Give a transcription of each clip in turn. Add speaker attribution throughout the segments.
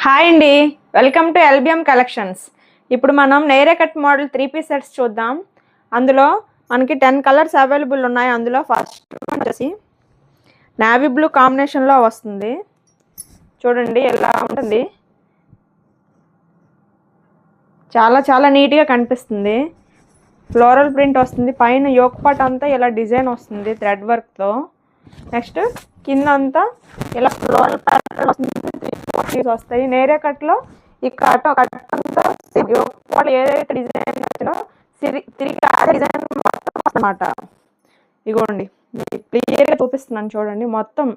Speaker 1: Hi అండి, welcome to LBM collections. ఇప్పుడు మనం నేరే కట్ మోడల్ 3 పీస్ సెట్స్ చూద్దాం. అందులో మనకి 10 కలర్స్ అవైలబుల్ ఉన్నాయి. అందులో ఫస్ట్ వచ్చేసి నావీ బ్లూ కాంబినేషన్లో వస్తుంది. చూడండి ఎలా ఉంటుంది, చాలా చాలా నీట్గా కనిపిస్తుంది. ఫ్లోరల్ ప్రింట్ వస్తుంది. పైన యోక్ పార్ట్ అంతా ఇలా డిజైన్ వస్తుంది థ్రెడ్ వర్క్తో. నెక్స్ట్ కింద అంతా ఇలా ఫ్లోరల్ ప్యాటర్న్ వస్తాయి. నేరే కట్లో ఈ కట్ అంతా ఏదైతే డిజైన్ వచ్చినా తిరిగి డిజైన్ మొత్తం అన్నమాట. ఇగోండి క్లియర్గా చూపిస్తున్నాను చూడండి. మొత్తం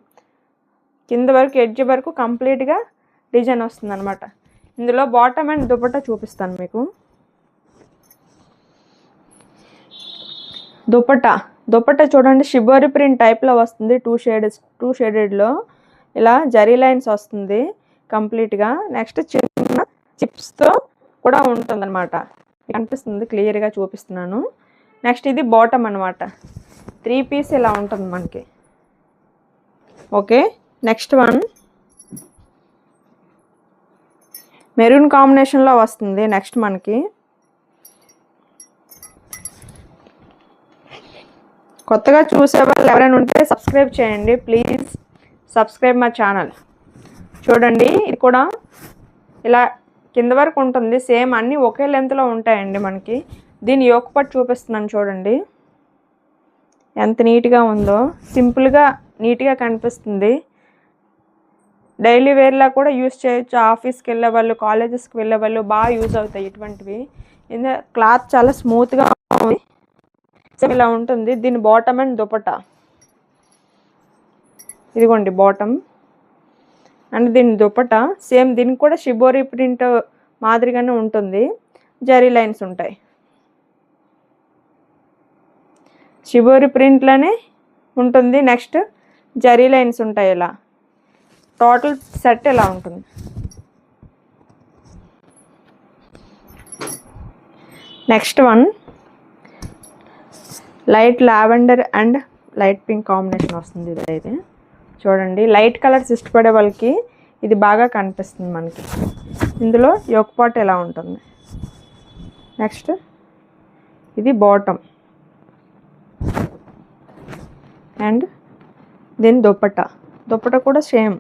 Speaker 1: కింద వరకు ఎడ్జ్ వరకు కంప్లీట్గా డిజైన్ వస్తుంది అనమాట. ఇందులో బాటమ్ అండ్ దుపట్టా చూపిస్తాను మీకు. దుపట్టా చూడండి, షిబోరి ప్రింట్ టైప్లో వస్తుంది. టూ షేడెడ్లో ఇలా జరీ లైన్స్ వస్తుంది కంప్లీట్గా. నెక్స్ట్ చిన్న చిప్స్తో కూడా ఉంటుంది అనమాట. కనిపిస్తుంది, క్లియర్గా చూపిస్తున్నాను. నెక్స్ట్ ఇది బాటమ్ అనమాట. 3 పీస్ ఇలా ఉంటుంది మనకి. ఓకే, నెక్స్ట్ వన్ మెరూన్ కాంబినేషన్లో వస్తుంది. నెక్స్ట్ మనకి కొత్తగా చూసే వాళ్ళు ఎవరైనా ఉంటే సబ్స్క్రైబ్ చేయండి ప్లీజ్. Subscribe my channel. చూడండి ఇది కూడా ఇలా కింద వరకు ఉంటుంది. సేమ్ అన్నీ ఒకే లెంత్లో ఉంటాయండి మనకి. దీని యోక్ పార్ట్ చూపిస్తున్నాను చూడండి ఎంత నీట్గా ఉందో. సింపుల్గా నీట్గా కనిపిస్తుంది. డైలీ వేర్లా కూడా యూస్ చేయొచ్చు. ఆఫీస్కి వెళ్ళే వాళ్ళు, కాలేజెస్కి వెళ్ళే వాళ్ళు బాగా యూజ్ అవుతాయి ఇటువంటివి. క్లాత్ చాలా స్మూత్గా ఉంది. ఇలా ఉంటుంది. దీని బాటమ్ అండ్ దుపట్టా ఇదిగోండి బాటమ్ అండ్ దీని దుపట్టా సేమ్. దీనికి కూడా షిబోరి ప్రింట్ మాదిరిగానే ఉంటుంది. జరీ లైన్స్ ఉంటాయి. షిబోరి ప్రింట్లోనే ఉంటుంది. నెక్స్ట్ జరీ లైన్స్ ఉంటాయి. ఇలా టోటల్ సెట్ ఇలా ఉంటుంది. Next one light lavender and light pink combination వస్తుంది. ఇదైతే చూడండి, లైట్ కలర్స్ ఇష్టపడే వాళ్ళకి ఇది బాగా కనిపిస్తుంది మనకి. ఇందులో యోక్ పార్ట్ ఎలా ఉంటుంది. నెక్స్ట్ ఇది బాటమ్ అండ్ దీని దుపట్టా కూడా సేమ్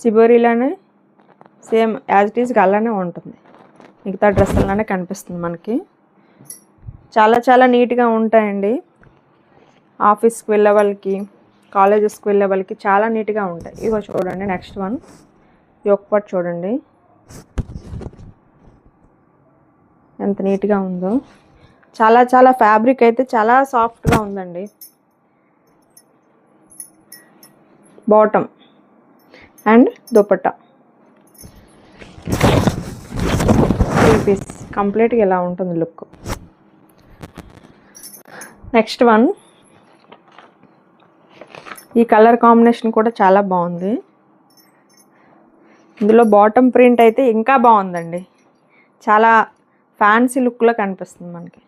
Speaker 1: షిబోరిలానే సేమ్ యాజ్ ఇట్ ఈస్గా అలానే ఉంటుంది. మిగతా డ్రెస్సులానే కనిపిస్తుంది మనకి. చాలా చాలా నీట్గా ఉంటాయండి. ఆఫీస్కి వెళ్ళే వాళ్ళకి, కాలేజెస్కి వెళ్ళే వాళ్ళకి చాలా నీట్గా ఉంటాయి. ఇగో చూడండి నెక్స్ట్ వన్ యోక్ పార్ట్ చూడండి ఎంత నీట్గా ఉందో. చాలా చాలా ఫ్యాబ్రిక్ అయితే చాలా సాఫ్ట్గా ఉందండి. బాటమ్ అండ్ దుపట్టా 3 పీస్ కంప్లీట్గా ఇలా ఉంటుంది లుక్. నెక్స్ట్ వన్ ఈ కలర్ కాంబినేషన్ కూడా చాలా బాగుంది. ఇందులో బాటమ్ ప్రింట్ అయితే ఇంకా బాగుందండి. చాలా ఫ్యాన్సీ లుక్లో కనిపిస్తుంది మనకి.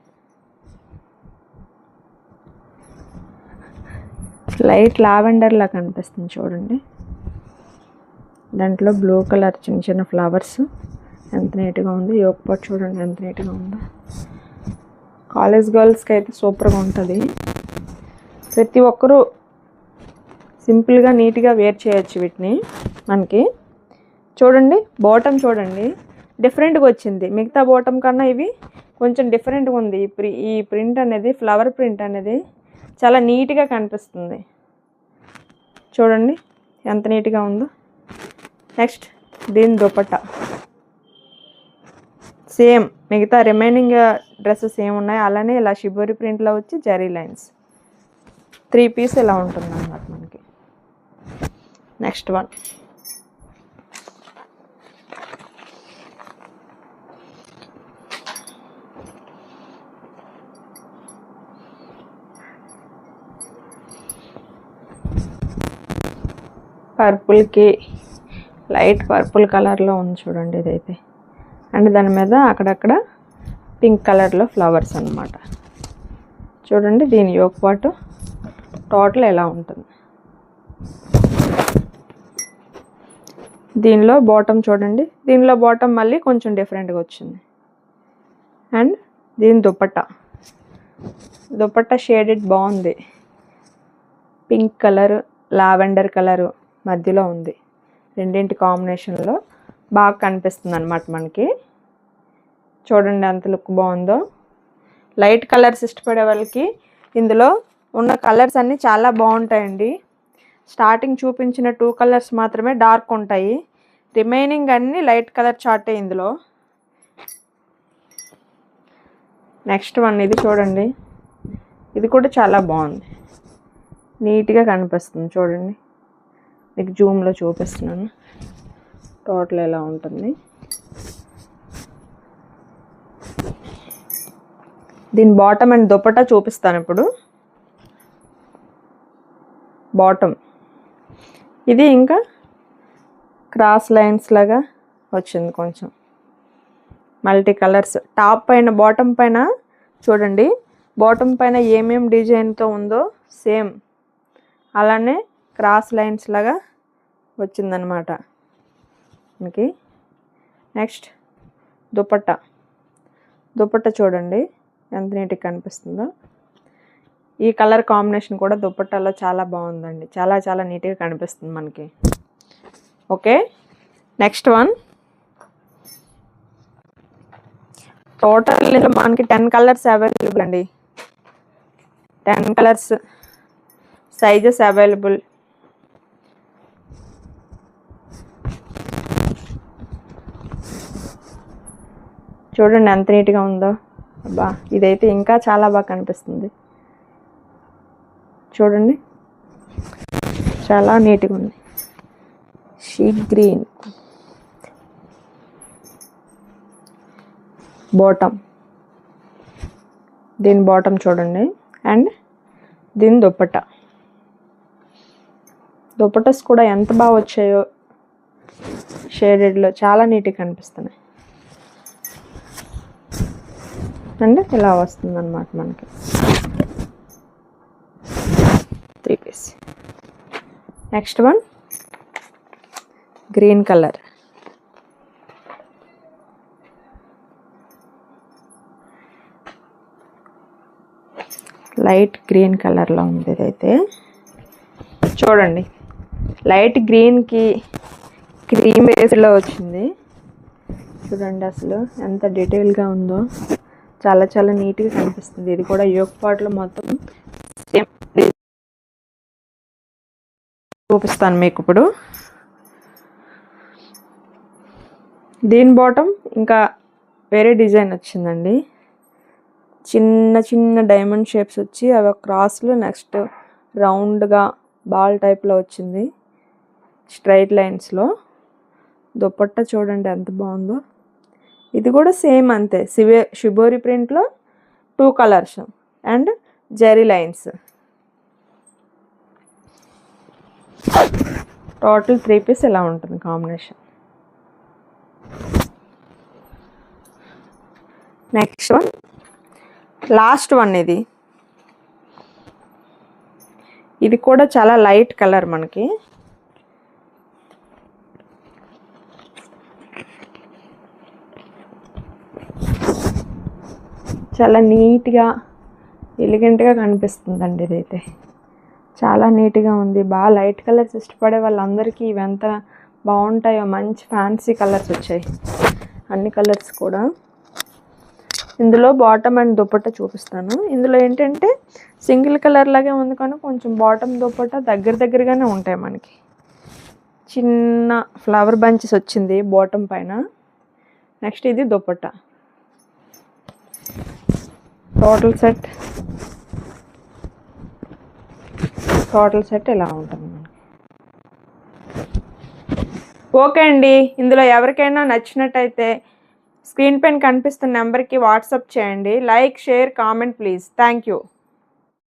Speaker 1: లైట్ లావెండర్లా కనిపిస్తుంది చూడండి. దాంట్లో బ్లూ కలర్ చిన్న చిన్న ఫ్లవర్స్ ఎంత నీట్గా ఉంది. యోక్ పార్ట్ చూడండి ఎంత నీట్గా ఉందో. కాలేజ్ గర్ల్స్కి అయితే సూపర్గా ఉంటుంది. ప్రతి ఒక్కరూ సింపుల్గా నీట్గా వేర్ చేయొచ్చు వీటిని మనకి. చూడండి బాటమ్ చూడండి డిఫరెంట్గా వచ్చింది. మిగతా బాటమ్ కన్నా ఇవి కొంచెం డిఫరెంట్గా ఉంది. ఈ ప్రింట్ అనేది, ఫ్లవర్ ప్రింట్ అనేది చాలా నీట్గా కనిపిస్తుంది. చూడండి ఎంత నీట్గా ఉందో. నెక్స్ట్ దీని దుపట్టా సేమ్ మిగతా రిమైనింగ్ డ్రెస్సెస్ ఏమున్నాయి అలానే ఇలా షిబోరి ప్రింట్లో వచ్చి జరీ లైన్స్ 3 పీస్ ఇలా ఉంటుంది అన్నమాట మనకి. నెక్స్ట్ వన్ పర్పుల్కి లైట్ పర్పుల్ కలర్లో ఉంది చూడండి ఇదైతే. అండ్ దాని మీద అక్కడక్కడ పింక్ కలర్లో ఫ్లవర్స్ అన్నమాట. చూడండి దీని యోక్ పార్ట్ టోటల్ ఎలా ఉంటుంది. దీనిలో బాటమ్ చూడండి, దీనిలో బాటమ్ మళ్ళీ కొంచెం డిఫరెంట్గా వచ్చింది. అండ్ దీని దుపట్టా షేడెడ్ బాగుంది, పింక్ కలర్ లావెండర్ కలరు మధ్యలో ఉంది, రెండింటి కాంబినేషన్లో బాగా కనిపిస్తుంది అన్నమాట మనకి. చూడండి ఎంత లుక్ బాగుందో. లైట్ కలర్స్ ఇష్టపడే వాళ్ళకి ఇందులో ఉన్న కలర్స్ అన్నీ చాలా బాగుంటాయండి. స్టార్టింగ్ చూపించిన 2 కలర్స్ మాత్రమే డార్క్ ఉంటాయి, రిమైనింగ్ అన్నీ లైట్ కలర్ చార్టే ఇందులో. నెక్స్ట్ వన్ ఇది చూడండి, ఇది కూడా చాలా బాగుంది, నీట్గా కనిపిస్తుంది. చూడండి మీకు జూమ్లో చూపిస్తున్నాను టోటల్ ఎలా ఉంటుంది. దీని బాటమ్ అండ్ దుపట్టా చూపిస్తాను ఇప్పుడు. బాటమ్ ఇది ఇంకా క్రాస్ లైన్స్ లాగా వచ్చింది, కొంచెం మల్టీ కలర్స్. టాప్ పైన బాటమ్ పైన చూడండి, బాటమ్ పైన ఏమేం డిజైన్తో ఉందో సేమ్ అలానే క్రాస్ లైన్స్ లాగా వచ్చిందనమాట మనకి. నెక్స్ట్ దుపట్టా చూడండి ఎంత నీట్గా కనిపిస్తుందో. ఈ కలర్ కాంబినేషన్ కూడా దుపట్టాలో చాలా బాగుందండి, చాలా చాలా నీట్గా కనిపిస్తుంది మనకి. Okay, next one. టోటల్ మనకి 10 కలర్స్ అవైలబుల్ అండి, 10 కలర్స్, సైజెస్ అవైలబుల్. చూడండి ఎంత నీట్గా ఉందో. అబ్బా ఇదైతే ఇంకా చాలా బాగా కనిపిస్తుంది. చూడండి చాలా నీట్గా ఉంది. షీట్ గ్రీన్ బాటమ్, దీని బాటమ్ చూడండి. అండ్ దీని దుపట్టాస్ కూడా ఎంత బాగా వచ్చాయో షేడెడ్లో, చాలా నీట్గా కనిపిస్తున్నాయి. అండ్ ఇలా వస్తుంది అన్నమాట మనకి 3 piece. Next one green colour, light green కలర్లో ఉంది ఇదైతే. చూడండి లైట్ గ్రీన్కి క్రీమ్ బేస్లో వచ్చింది. చూడండి అసలు ఎంత డీటెయిల్గా ఉందో, చాలా చాలా నీట్గా కనిపిస్తుంది. ఇది కూడా యోక్ పార్ట్లో మొత్తం సేమ్ చూపిస్తాను మీకు ఇప్పుడు. దీని బాటమ్ ఇంకా వేరే డిజైన్ వచ్చిందండి, చిన్న చిన్న డైమండ్ షేప్స్ వచ్చి అవి క్రాస్లు, నెక్స్ట్ రౌండ్గా బాల్ టైప్లో వచ్చింది స్ట్రైట్ లైన్స్లో. దుపట్టా చూడండి ఎంత బాగుందో. ఇది కూడా సేమ్ అంతే, షిబోరి ప్రింట్లో 2 colours and zari lines. Total 3 piece ఇలా ఉంటుంది combination. Next one, last one. ఇది కూడా చాలా లైట్ కలర్ మనకి. చాలా నీట్గా ఎలిగెంట్గా కనిపిస్తుందండి ఇదైతే, చాలా నీట్గా ఉంది. బాగా లైట్ కలర్స్ ఇష్టపడే వాళ్ళందరికీ ఇవి ఎంత బాగుంటాయో. మంచి ఫ్యాన్సీ కలర్స్ వచ్చాయి అన్ని కలర్స్ కూడా. ఇందులో బాటమ్ అండ్ దుపట్టా చూపిస్తాను. ఇందులో ఏంటంటే సింగిల్ కలర్ లాగే ఉంది కానీ కొంచెం బాటమ్ దుపట్టా దగ్గరగానే ఉంటాయి మనకి. చిన్న ఫ్లవర్ బంచెస్ వచ్చింది బాటమ్ పైన. నెక్స్ట్ ఇది దుపట్టా. టోటల్ సెట్ ఇలా ఉంటుంది మనకి. ఓకే అండి, ఇందులో ఎవరికైనా నచ్చినట్టయితే స్క్రీన్ పైన కనిపిస్తున్న నెంబర్కి వాట్సాప్ చేయండి. Like, share, comment please. Thank you.